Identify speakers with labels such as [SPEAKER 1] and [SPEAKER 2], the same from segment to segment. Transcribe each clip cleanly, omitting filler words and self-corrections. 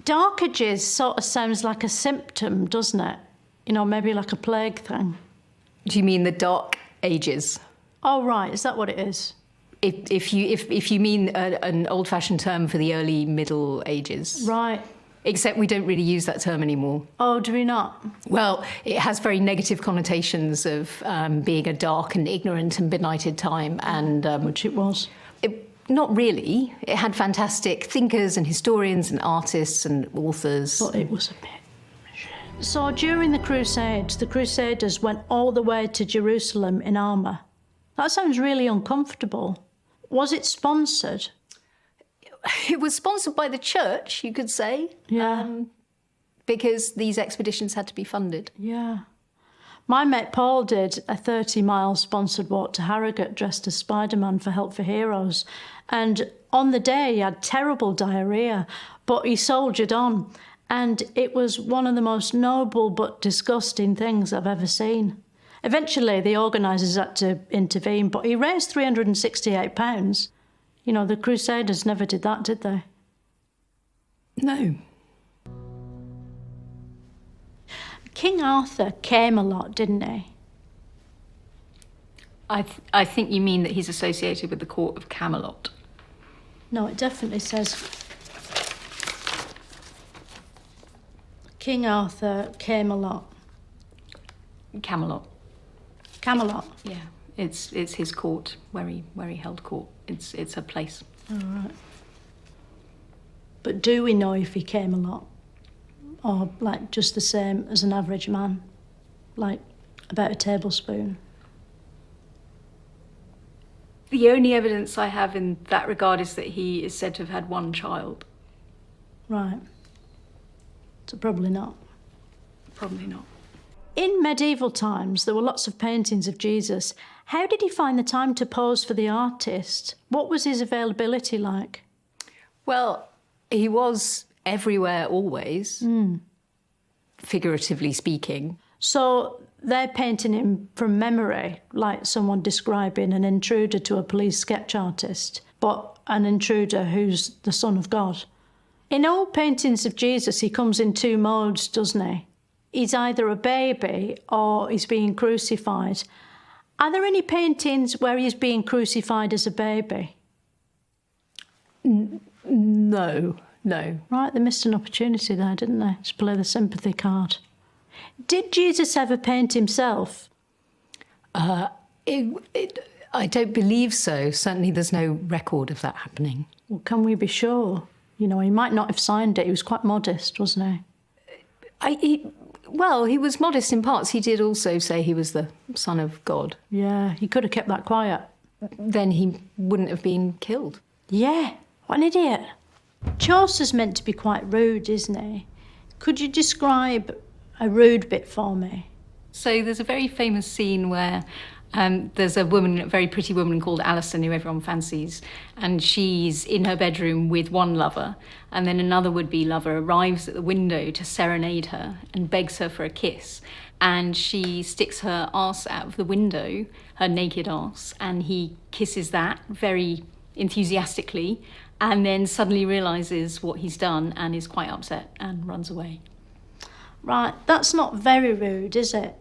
[SPEAKER 1] Dark Ages sort of sounds like a symptom, doesn't it? You know, maybe like a plague thing.
[SPEAKER 2] Do you mean the Dark Ages?
[SPEAKER 1] Oh, right. Is that what it is?
[SPEAKER 2] If you mean an old-fashioned term for the early Middle Ages.
[SPEAKER 1] Right.
[SPEAKER 2] Except we don't really use that term anymore.
[SPEAKER 1] Oh, do we not?
[SPEAKER 2] Well, it has very negative connotations of being a dark and ignorant and benighted time, and
[SPEAKER 1] which it was.
[SPEAKER 2] Not really. It had fantastic thinkers and historians and artists and authors.
[SPEAKER 1] But it was a bit... So during the Crusades, the Crusaders went all the way to Jerusalem in armour. That sounds really uncomfortable. Was it sponsored?
[SPEAKER 2] It was sponsored by the church, you could say.
[SPEAKER 1] Yeah.
[SPEAKER 2] Because these expeditions had to be funded.
[SPEAKER 1] Yeah. My mate Paul did a 30-mile sponsored walk to Harrogate dressed as Spider-Man for Help for Heroes. And on the day, he had terrible diarrhoea, but he soldiered on. And it was one of the most noble but disgusting things I've ever seen. Eventually, the organisers had to intervene, but he raised £368. You know, the Crusaders never did that, did they?
[SPEAKER 2] No.
[SPEAKER 1] King Arthur came a lot, didn't he?
[SPEAKER 2] I think you mean that he's associated with the court of Camelot.
[SPEAKER 1] No, it definitely says King Arthur came a lot.
[SPEAKER 2] Camelot.
[SPEAKER 1] Camelot?
[SPEAKER 2] Yeah, it's his court where he held court. It's a place.
[SPEAKER 1] All right. But do we know if he came a lot? Or, like, just the same as an average man? Like, about a tablespoon?
[SPEAKER 2] The only evidence I have in that regard is that he is said to have had one child.
[SPEAKER 1] Right. So probably not.
[SPEAKER 2] Probably not.
[SPEAKER 1] In medieval times, there were lots of paintings of Jesus. How did he find the time to pose for the artist? What was his availability like?
[SPEAKER 2] Well, he was everywhere always, figuratively speaking.
[SPEAKER 1] So they're painting him from memory, like someone describing an intruder to a police sketch artist, but an intruder who's the Son of God. In all paintings of Jesus, he comes in two modes, doesn't he? He's either a baby or he's being crucified. Are there any paintings where he's being crucified as a baby?
[SPEAKER 2] No.
[SPEAKER 1] Right, they missed an opportunity there, didn't they, to play the sympathy card. Did Jesus ever paint himself?
[SPEAKER 2] I don't believe so. Certainly there's no record of that happening.
[SPEAKER 1] Well, can we be sure? You know, he might not have signed it. He was quite modest, wasn't he?
[SPEAKER 2] Well, he was modest in parts. He did also say he was the Son of God.
[SPEAKER 1] Yeah, he could have kept that quiet.
[SPEAKER 2] Then he wouldn't have been killed.
[SPEAKER 1] Yeah, what an idiot. Chaucer's meant to be quite rude, isn't he? Could you describe a rude bit for me?
[SPEAKER 2] So there's a very famous scene where there's a very pretty woman called Alison who everyone fancies, and she's in her bedroom with one lover, and then another would-be lover arrives at the window to serenade her and begs her for a kiss, and she sticks her arse out of the window, her naked arse, and he kisses that very enthusiastically, and then suddenly realises what he's done and is quite upset and runs away.
[SPEAKER 1] Right, that's not very rude, is it?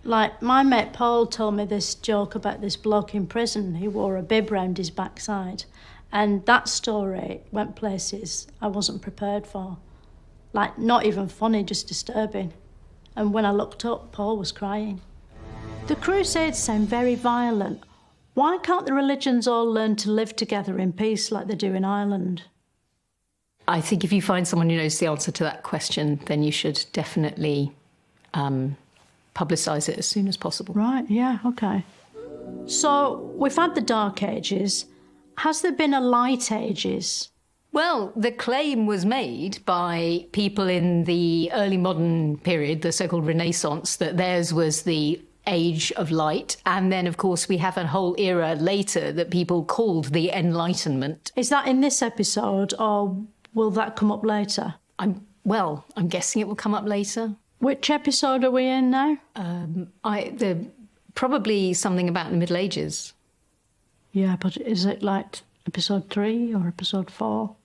[SPEAKER 1] Like, my mate Paul told me this joke about this bloke in prison who wore a bib round his backside, and that story went places I wasn't prepared for. Like, not even funny, just disturbing. And when I looked up, Paul was crying. The Crusades sound very violent. Why can't the religions all learn to live together in peace like they do in Ireland?
[SPEAKER 2] I think if you find someone who knows the answer to that question, then you should definitely publicise it as soon as possible.
[SPEAKER 1] Right, yeah, OK. So we've had the Dark Ages. Has there been a Light Ages?
[SPEAKER 2] Well, the claim was made by people in the early modern period, the so-called Renaissance, that theirs was the age of light. And then, of course, we have a whole era later that people called the Enlightenment.
[SPEAKER 1] Is that in this episode, or will that come up later?
[SPEAKER 2] I'm guessing it will come up later.
[SPEAKER 1] Which episode are we in now?
[SPEAKER 2] Probably something about the Middle Ages.
[SPEAKER 1] Yeah, but is it like episode 3 or episode 4?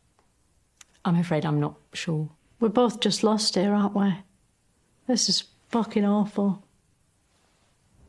[SPEAKER 2] I'm afraid I'm not sure.
[SPEAKER 1] We're both just lost here, aren't we? This is fucking awful.